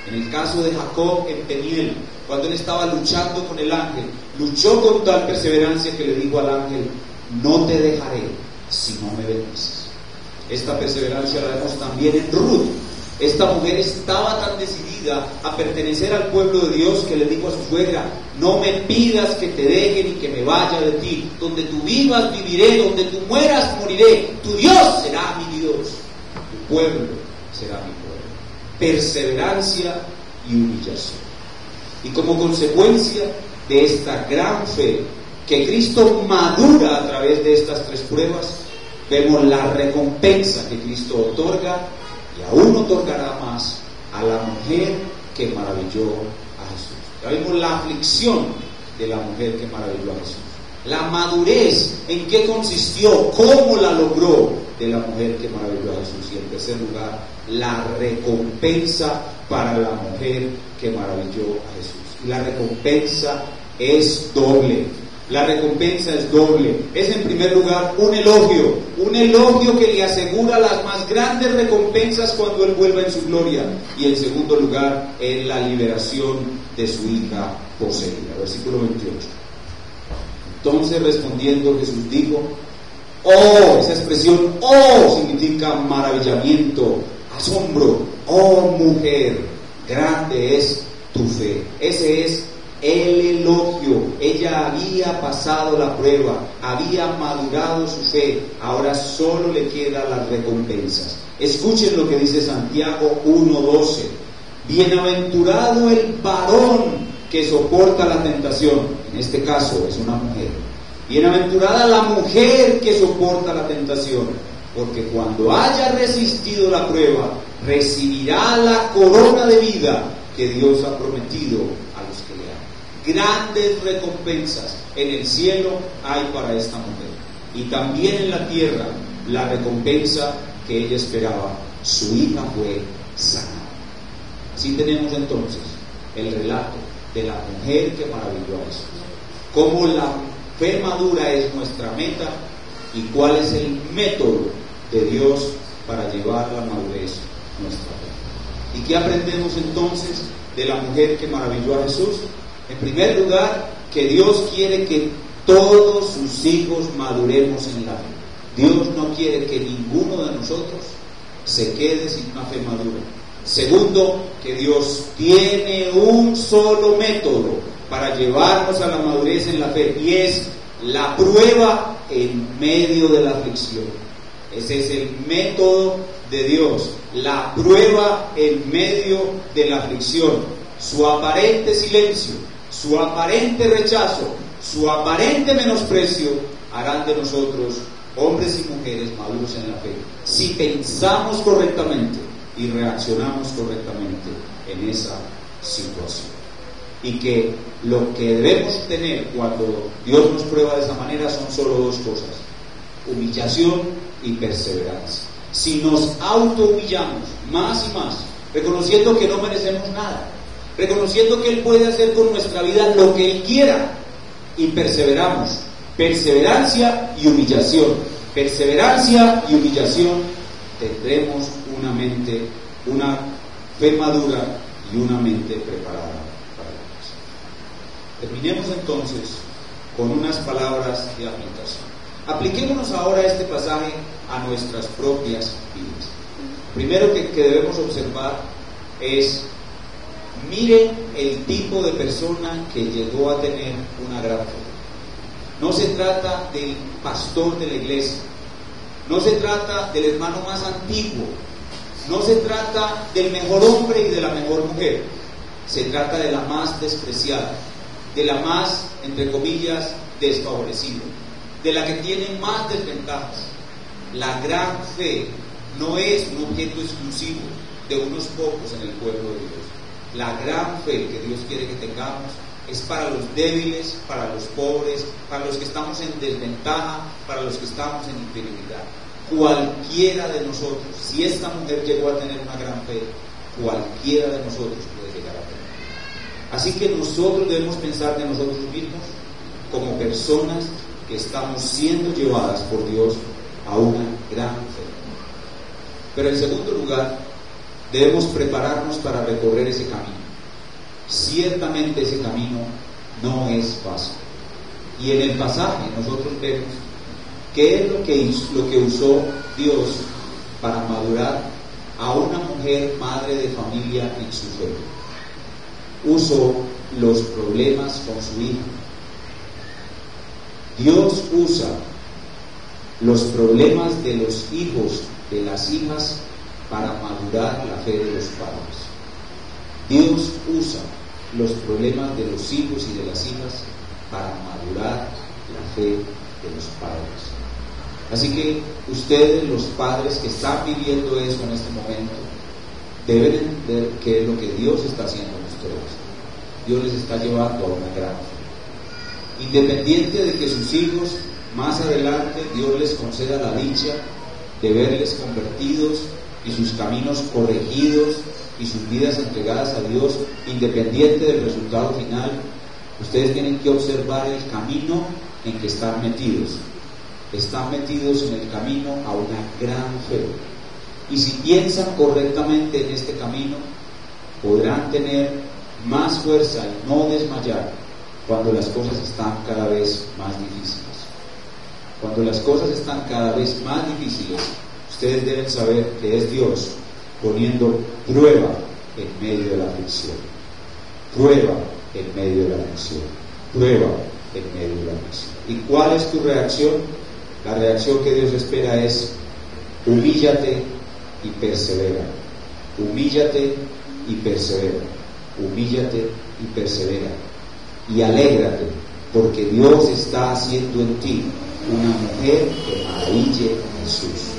Speaker 1: En el caso de Jacob en Peniel, cuando él estaba luchando con el ángel, luchó con tal perseverancia que le dijo al ángel: no te dejaré si no me bendices. Esta perseverancia la vemos también en Ruth. Esta mujer estaba tan decidida a pertenecer al pueblo de Dios que le dijo a su suegra: no me pidas que te deje ni que me vaya de ti. Donde tú vivas viviré, donde tú mueras moriré. Tu Dios será mi Dios, tu pueblo será mi pueblo. Perseverancia y humillación. Y como consecuencia de esta gran fe que Cristo madura a través de estas tres pruebas, vemos la recompensa que Cristo otorga, y aún otorgará más a la mujer que maravilló a Jesús. Ya vimos la aflicción de la mujer que maravilló a Jesús, la madurez, en qué consistió, cómo la logró, de la mujer que maravilló a Jesús, y en tercer lugar, la recompensa para la mujer que maravilló a Jesús. Y la recompensa es doble. La recompensa es doble. Es en primer lugar un elogio que le asegura las más grandes recompensas cuando Él vuelva en su gloria. Y en segundo lugar es la liberación de su hija poseída. Versículo 28. Entonces respondiendo Jesús dijo: oh, esa expresión oh significa maravillamiento, asombro. Oh mujer, grande es tu fe. Ese es el elogio. Ella había pasado la prueba, había madurado su fe, ahora solo le quedan las recompensas. Escuchen lo que dice Santiago 1:12. Bienaventurado el varón que soporta la tentación. En este caso es una mujer. Bienaventurada la mujer que soporta la tentación, porque cuando haya resistido la prueba, recibirá la corona de vida que Dios ha prometido a los que le aman. Grandes recompensas en el cielo hay para esta mujer, y también en la tierra la recompensa que ella esperaba: su hija fue sanada. Así tenemos entonces el relato de la mujer que maravilló a Jesús, cómo la fe madura es nuestra meta y cuál es el método de Dios para llevar la madurez nuestra fe. ¿Y qué aprendemos entonces de la mujer que maravilló a Jesús? En primer lugar, que Dios quiere que todos sus hijos maduremos en la fe. Dios no quiere que ninguno de nosotros se quede sin una fe madura. Segundo, que Dios tiene un solo método para llevarnos a la madurez en la fe, y es la prueba en medio de la aflicción. Ese es el método de Dios, la prueba en medio de la aflicción. Su aparente silencio, su aparente rechazo, su aparente menosprecio harán de nosotros hombres y mujeres maduros en la fe, si pensamos correctamente y reaccionamos correctamente en esa situación. Y que lo que debemos tener cuando Dios nos prueba de esa manera son solo dos cosas: humillación y perseverancia. Si nos auto-humillamos más y más, reconociendo que no merecemos nada, reconociendo que Él puede hacer con nuestra vida lo que Él quiera, y perseveramos, perseverancia y humillación, perseverancia y humillación, tendremos una fe madura y una mente preparada para Dios. Terminemos entonces con unas palabras de aplicación. Apliquémonos ahora este pasaje a nuestras propias vidas. Primero que debemos observar es: miren el tipo de persona que llegó a tener una gran fe. No se trata del pastor de la iglesia, No se trata del hermano más antiguo, no se trata del mejor hombre y de la mejor mujer, se trata de la más despreciada, de la más, entre comillas, desfavorecida, de la que tiene más desventajas. La gran fe no es un objeto exclusivo de unos pocos en el pueblo de Dios. La gran fe que Dios quiere que tengamos es para los débiles, para los pobres, para los que estamos en desventaja, para los que estamos en inferioridad. Cualquiera de nosotros, si esta mujer llegó a tener una gran fe, cualquiera de nosotros puede llegar a tener. Así que nosotros debemos pensar de nosotros mismos como personas que estamos siendo llevadas por Dios a una gran fe. Pero en segundo lugar, debemos prepararnos para recorrer ese camino. Ciertamente ese camino no es fácil. Y en el pasaje nosotros vemos qué es lo que usó Dios para madurar a una mujer madre de familia en su fe. Usó los problemas con su hija. Dios usa los problemas de los hijos, de las hijas, para madurar la fe de los padres. Dios usa los problemas de los hijos y de las hijas para madurar la fe de los padres. Así que ustedes, los padres que están viviendo eso en este momento, deben entender qué es lo que Dios está haciendo en ustedes. Dios les está llevando a una gran fe. Independiente de que sus hijos más adelante Dios les conceda la dicha de verles convertidos y sus caminos corregidos y sus vidas entregadas a Dios, independiente del resultado final, ustedes tienen que observar el camino en que están metidos. Están metidos en el camino a una gran fe. Y si piensan correctamente en este camino, podrán tener más fuerza y no desmayar cuando las cosas están cada vez más difíciles. Cuando las cosas están cada vez más difíciles, ustedes deben saber que es Dios poniendo prueba en medio de la aflicción. Prueba en medio de la aflicción. Prueba en medio de la aflicción. ¿Y cuál es tu reacción? La reacción que Dios espera es: humíllate y persevera. Humíllate y persevera. Humíllate y persevera. Y alégrate, porque Dios está haciendo en ti una mujer que maraville a Jesús.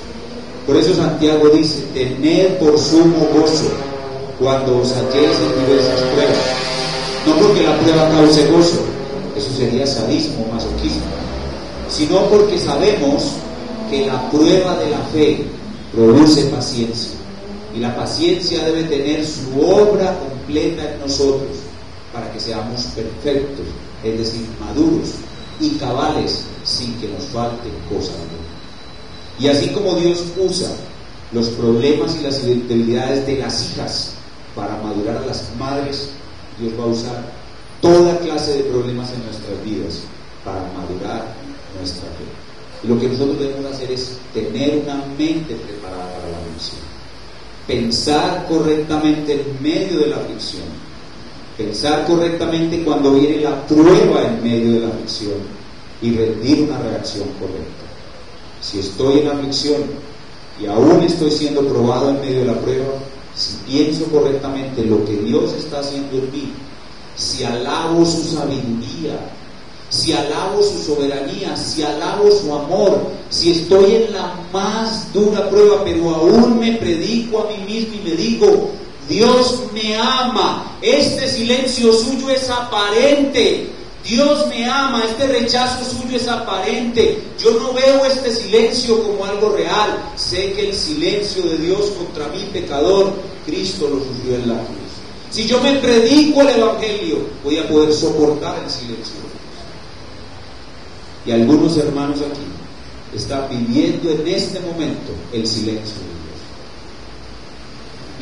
Speaker 1: Por eso Santiago dice: tened por sumo gozo cuando os halléis en diversas pruebas. No porque la prueba cause gozo, eso sería sadismo, masoquismo, sino porque sabemos que la prueba de la fe produce paciencia, y la paciencia debe tener su obra completa en nosotros para que seamos perfectos, es decir, maduros y cabales, sin que nos falte cosa alguna. Y así como Dios usa los problemas y las debilidades de las hijas para madurar a las madres, Dios va a usar toda clase de problemas en nuestras vidas para madurar nuestra fe. Y lo que nosotros debemos hacer es tener una mente preparada para la aflicción, pensar correctamente en medio de la aflicción, pensar correctamente cuando viene la prueba en medio de la aflicción y rendir una reacción correcta. Si estoy en aflicción y aún estoy siendo probado en medio de la prueba, si pienso correctamente lo que Dios está haciendo en mí, si alabo su sabiduría, si alabo su soberanía, si alabo su amor, si estoy en la más dura prueba, pero aún me predico a mí mismo y me digo: Dios me ama, este silencio suyo es aparente, Dios me ama, este rechazo suyo es aparente, yo no veo este silencio como algo real, sé que el silencio de Dios contra mí pecador, Cristo lo sufrió en la cruz. Si yo me predico el Evangelio, voy a poder soportar el silencio de Dios. Y algunos hermanos aquí están viviendo en este momento el silencio de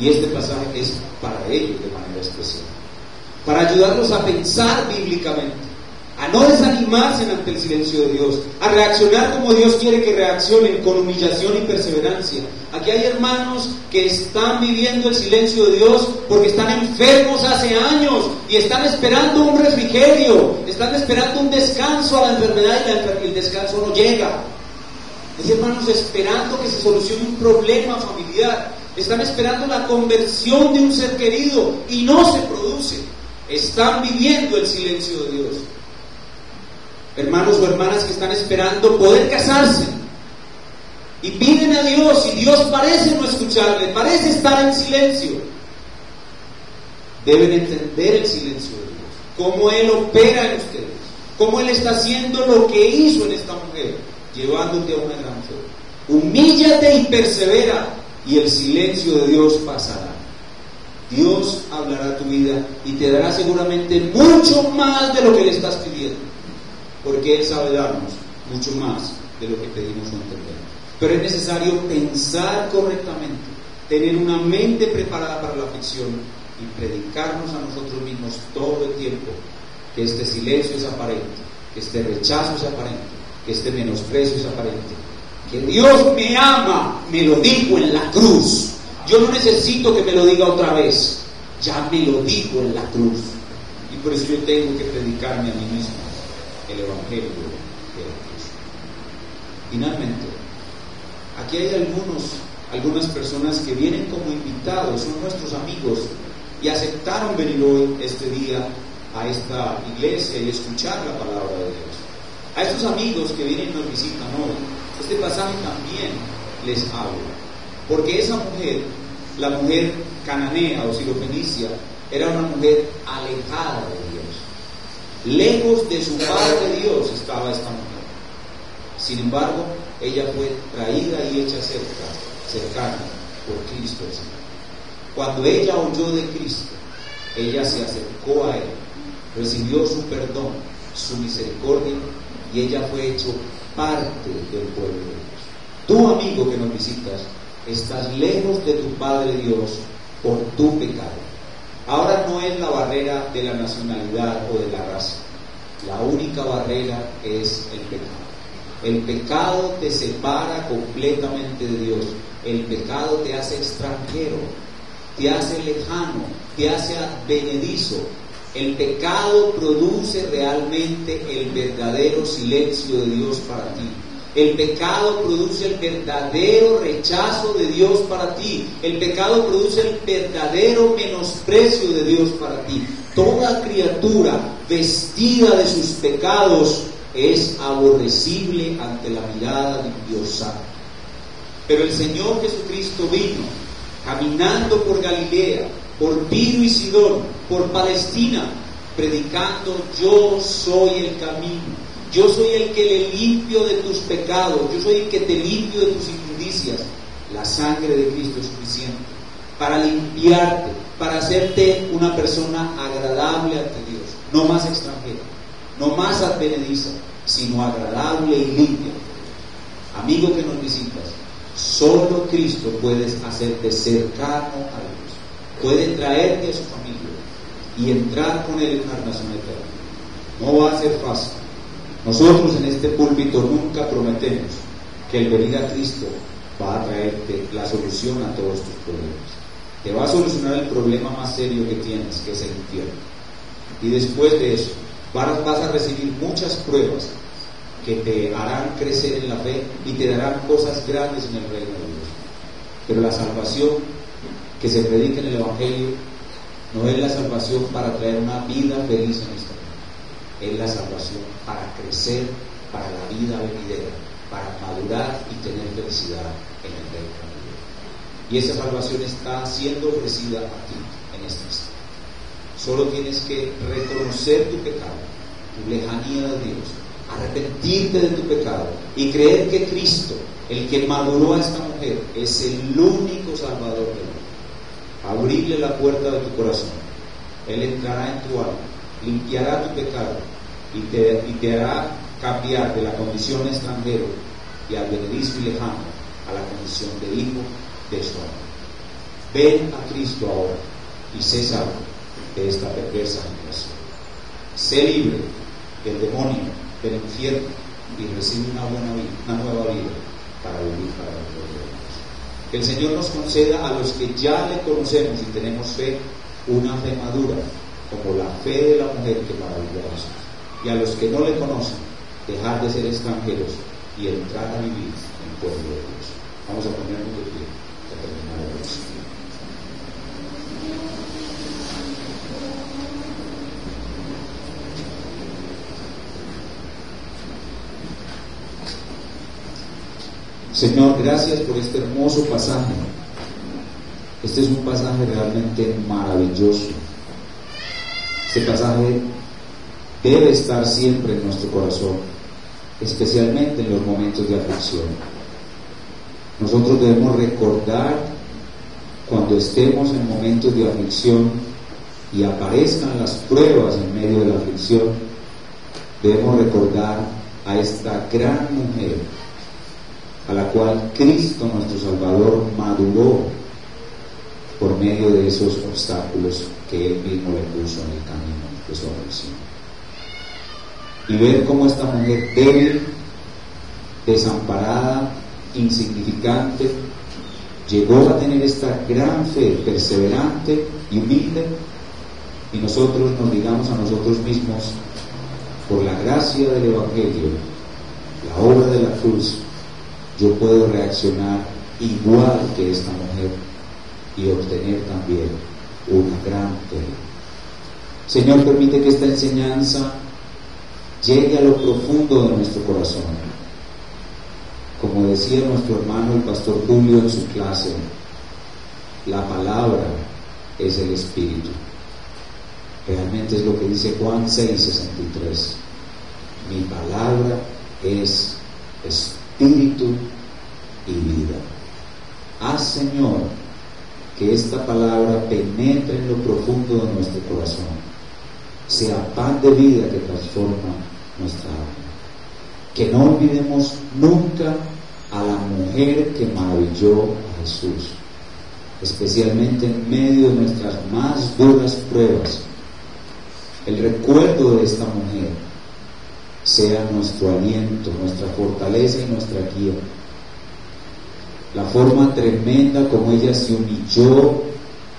Speaker 1: Dios. Y este pasaje es para ellos de manera especial, para ayudarlos a pensar bíblicamente, a no desanimarse ante el silencio de Dios, a reaccionar como Dios quiere que reaccionen, con humillación y perseverancia. Aquí hay hermanos que están viviendo el silencio de Dios porque están enfermos hace años y están esperando un refrigerio, están esperando un descanso a la enfermedad y el descanso no llega.
Speaker 2: Hay hermanos esperando que se solucione un problema familiar. Están esperando la conversión de un ser querido y no se produce. Están viviendo el silencio de Dios. Hermanos o hermanas que están esperando poder casarse y piden a Dios y Dios parece no escucharle, parece estar en silencio. Deben entender el silencio de Dios, cómo Él opera en ustedes, cómo Él está haciendo lo que hizo en esta mujer, llevándote a una gran fe. Humíllate y persevera y el silencio de Dios pasará. Dios hablará a tu vida y te dará seguramente mucho más de lo que le estás pidiendo, porque Él sabe darnos mucho más de lo que pedimos o entendemos. Pero es necesario pensar correctamente, tener una mente preparada para la aflicción y predicarnos a nosotros mismos todo el tiempo que este silencio es aparente, que este rechazo es aparente, que este menosprecio es aparente, que Dios me ama, me lo dijo en la cruz. Yo no necesito que me lo diga otra vez, ya me lo dijo en la cruz. Y por eso yo tengo que predicarme a mí mismo el Evangelio de la cruz. Finalmente, aquí hay algunas personas que vienen como invitados, son nuestros amigos y aceptaron venir hoy, este día, a esta iglesia y escuchar la palabra de Dios. A estos amigos que vienen y nos visitan hoy, este pasaje también les habla. Porque esa mujer, la mujer cananea o sirofenicia, era una mujer alejada de Dios. Lejos de su Padre Dios estaba esta mujer. Sin embargo, ella fue traída y hecha cercana por Cristo el Señor. Cuando ella oyó de Cristo, ella se acercó a Él, recibió su perdón, su misericordia, y ella fue hecho parte del pueblo de Dios. Tú, amigo que nos visitas, estás lejos de tu Padre Dios por tu pecado. Ahora no es la barrera de la nacionalidad o de la raza. La única barrera es el pecado. El pecado te separa completamente de Dios. El pecado te hace extranjero, te hace lejano, te hace advenedizo. El pecado produce realmente el verdadero silencio de Dios para ti. El pecado produce el verdadero rechazo de Dios para ti. El pecado produce el verdadero menosprecio de Dios para ti. Toda criatura vestida de sus pecados es aborrecible ante la mirada de Dios santo. Pero el Señor Jesucristo vino caminando por Galilea, por Tiro y Sidón, por Palestina, predicando: yo soy el camino. Yo soy el que le limpio de tus pecados, yo soy el que te limpio de tus injusticias. La sangre de Cristo es suficiente para limpiarte, para hacerte una persona agradable ante Dios, no más extranjera, no más advenediza, sino agradable y limpia. Amigo que nos visitas, solo Cristo puede hacerte cercano a Dios, puede traerte a su familia y entrar con Él en una relación eterna. No va a ser fácil. Nosotros en este púlpito nunca prometemos que el venir a Cristo va a traerte la solución a todos tus problemas. Te va a solucionar el problema más serio que tienes, que es el infierno. Y después de eso vas a recibir muchas pruebas que te harán crecer en la fe y te darán cosas grandes en el reino de Dios. Pero la salvación que se predica en el Evangelio no es la salvación para traer una vida feliz en esta vida. Es la salvación para crecer, para la vida venidera, para madurar y tener felicidad en el reino de Dios. Y esa salvación está siendo ofrecida a ti en este instante. Solo tienes que reconocer tu pecado, tu lejanía de Dios, arrepentirte de tu pecado y creer que Cristo, el que maduró a esta mujer, es el único Salvador del mundo. Abrirle la puerta de tu corazón. Él entrará en tu alma, limpiará tu pecado y te hará cambiar de la condición de extranjero y advenedizo y lejano a la condición de hijo de su amor. Ven a Cristo ahora y sé salvo de esta perversa generación. Sé libre del demonio, del infierno, y recibe una nueva vida para vivir para la gloria de Dios. Que el Señor nos conceda a los que ya le conocemos y tenemos fe, una fe madura, como la fe de la mujer que maravilló a Jesús. Y a los que no le conocen, dejar de ser extranjeros
Speaker 1: y entrar a vivir en el pueblo de Dios. Vamos a ponernos de pie para terminar la oración. Señor, gracias por este hermoso pasaje. Este es un pasaje realmente maravilloso. Este pasaje debe estar siempre en nuestro corazón, especialmente en los momentos de aflicción. Nosotros debemos recordar cuando estemos en momentos de aflicción y aparezcan las pruebas en medio de la aflicción, debemos recordar a esta gran mujer a la cual Cristo nuestro Salvador maduró por medio de esos obstáculos que Él mismo le puso en el camino de su aflicción. Y ver cómo esta mujer débil, desamparada, insignificante, llegó a tener esta gran fe perseverante y humilde, y nosotros nos digamos a nosotros mismos, por la gracia del Evangelio, la obra de la cruz, yo puedo reaccionar igual que esta mujer y obtener también una gran fe. Señor, permite que esta enseñanza llegue a lo profundo de nuestro corazón. Como decía nuestro hermano el pastor Julio en su clase, la palabra es el Espíritu. Realmente es lo que dice Juan 6:63. Mi palabra es Espíritu y vida. Haz, Señor, que esta palabra penetre en lo profundo de nuestro corazón, sea pan de vida que transforma nuestra alma. Que no olvidemos nunca a la mujer que maravilló a Jesús, especialmente en medio de nuestras más duras pruebas. El recuerdo de esta mujer sea nuestro aliento, nuestra fortaleza y nuestra guía. La forma tremenda como ella se humilló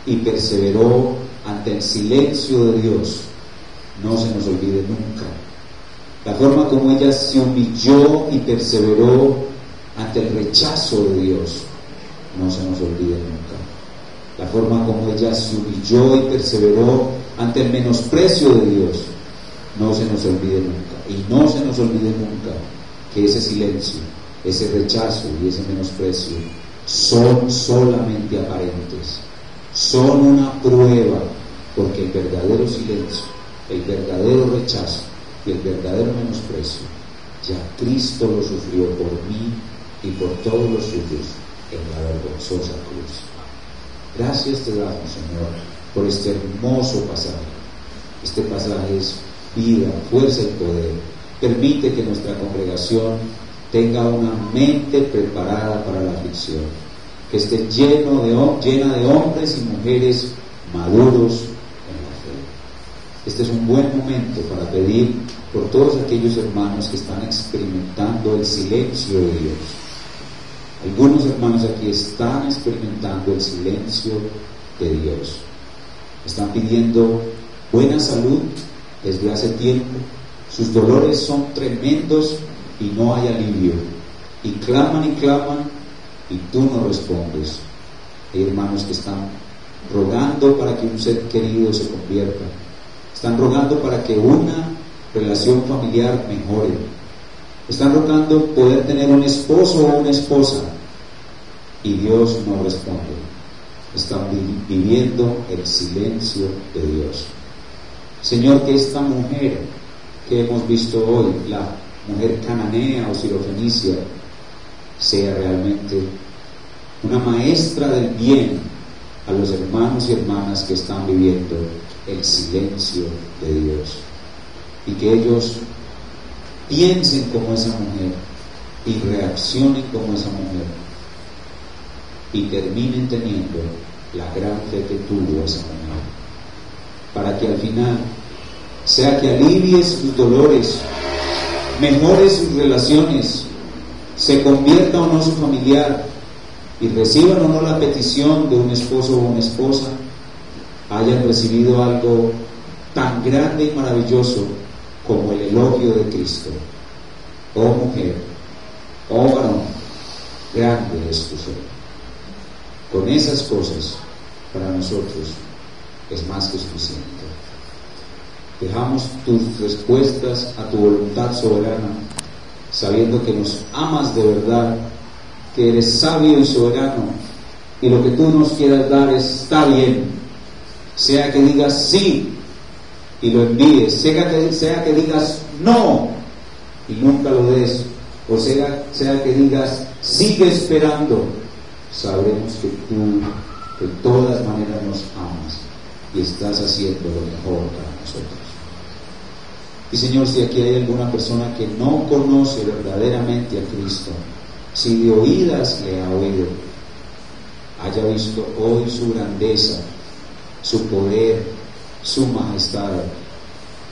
Speaker 1: y perseveró ante el silencio de Dios no se nos olvide nunca. La forma como ella se humilló y perseveró ante el rechazo de Dios no se nos olvide nunca. La forma como ella se humilló y perseveró ante el menosprecio de Dios no se nos olvide nunca. Y no se nos olvide nunca que ese silencio, ese rechazo y ese menosprecio son solamente aparentes, son una prueba, porque el verdadero silencio, el verdadero rechazo y el verdadero menosprecio ya Cristo lo sufrió por mí y por todos los suyos en la vergonzosa cruz. Gracias te damos, Señor, por este hermoso pasaje. Este pasaje es vida, fuerza y poder. Permite que nuestra congregación tenga una mente preparada para la aflicción, que esté llena de hombres y mujeres maduros en la fe. Este es un buen momento para pedir por todos aquellos hermanos que están experimentando el silencio de Dios. Algunos hermanos aquí están experimentando el silencio de Dios. Están pidiendo buena salud desde hace tiempo. Sus dolores son tremendos y no hay alivio. Y claman y tú no respondes. Hay hermanos que están rogando para que un ser querido se convierta. Están rogando para que una relación familiar mejore. Están rogando poder tener un esposo o una esposa y Dios no responde. Están viviendo el silencio de Dios. Señor, que esta mujer que hemos visto hoy, la mujer cananea o sirofenicia, sea realmente una maestra del bien a los hermanos y hermanas que están viviendo el silencio de Dios, y que ellos piensen como esa mujer y reaccionen como esa mujer y terminen teniendo la gran fe que tuvo esa mujer, para que al final sea que alivie sus dolores, mejore sus relaciones, se convierta o no su familiar y reciban o no la petición de un esposo o una esposa, hayan recibido algo tan grande y maravilloso como el elogio de Cristo. Oh mujer, Oh varón, grande es tu fe. Con esas cosas, para nosotros, es más que suficiente. Dejamos tus respuestas a tu voluntad soberana, sabiendo que nos amas de verdad, que eres sabio y soberano, y lo que tú nos quieras dar está bien. Sea que digas sí y lo envíes, sea que digas no y nunca lo des, o sea que digas sigue esperando, sabremos que tú de todas maneras nos amas y estás haciendo lo mejor para nosotros. Y Señor, si aquí hay alguna persona que no conoce verdaderamente a Cristo, si de oídas le ha oído, haya visto hoy su grandeza, su poder, su majestad.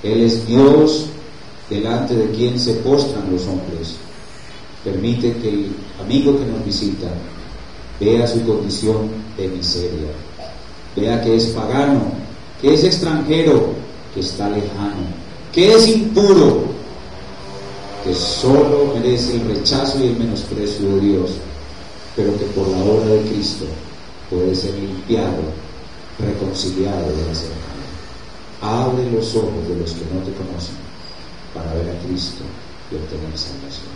Speaker 1: Él es Dios delante de quien se postran los hombres. Permite que el amigo que nos visita vea su condición de miseria, vea que es pagano, que es extranjero, que está lejano, que es impuro, que solo merece el rechazo y el menosprecio de Dios, pero que por la obra de Cristo puede ser limpiado, reconciliado de la cercanía. Abre los ojos de los que no te conocen para ver a Cristo y obtener salvación.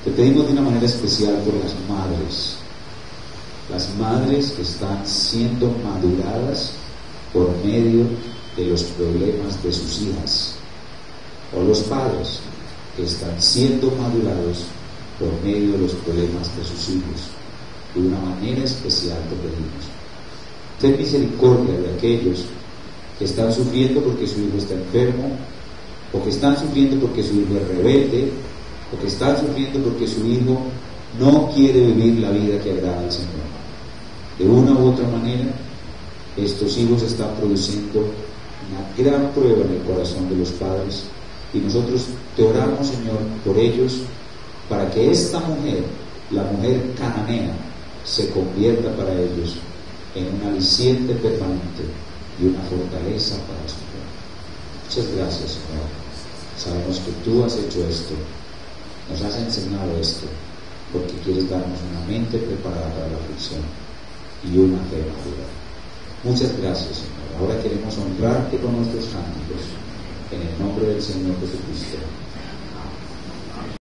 Speaker 1: Te pedimos de una manera especial por las madres que están siendo maduradas por medio de los problemas de sus hijas, o los padres que están siendo madurados por medio de los problemas de sus hijos. De una manera especial te pedimos, ten misericordia de aquellos que están sufriendo porque su hijo está enfermo, o que están sufriendo porque su hijo es rebelde, o que están sufriendo porque su hijo no quiere vivir la vida que agrada al Señor. De una u otra manera, estos hijos están produciendo una gran prueba en el corazón de los padres, y nosotros te oramos, Señor, por ellos, para que esta mujer, la mujer cananea, se convierta para ellos en un aliciente permanente y una fortaleza para su fe. Muchas gracias, Señor. Sabemos que tú has hecho esto, nos has enseñado esto, porque quieres darnos una mente preparada para la aflicción y una fe madura. Muchas gracias, Señor. Ahora queremos honrarte con nuestros cánticos, en el nombre del Señor Jesucristo.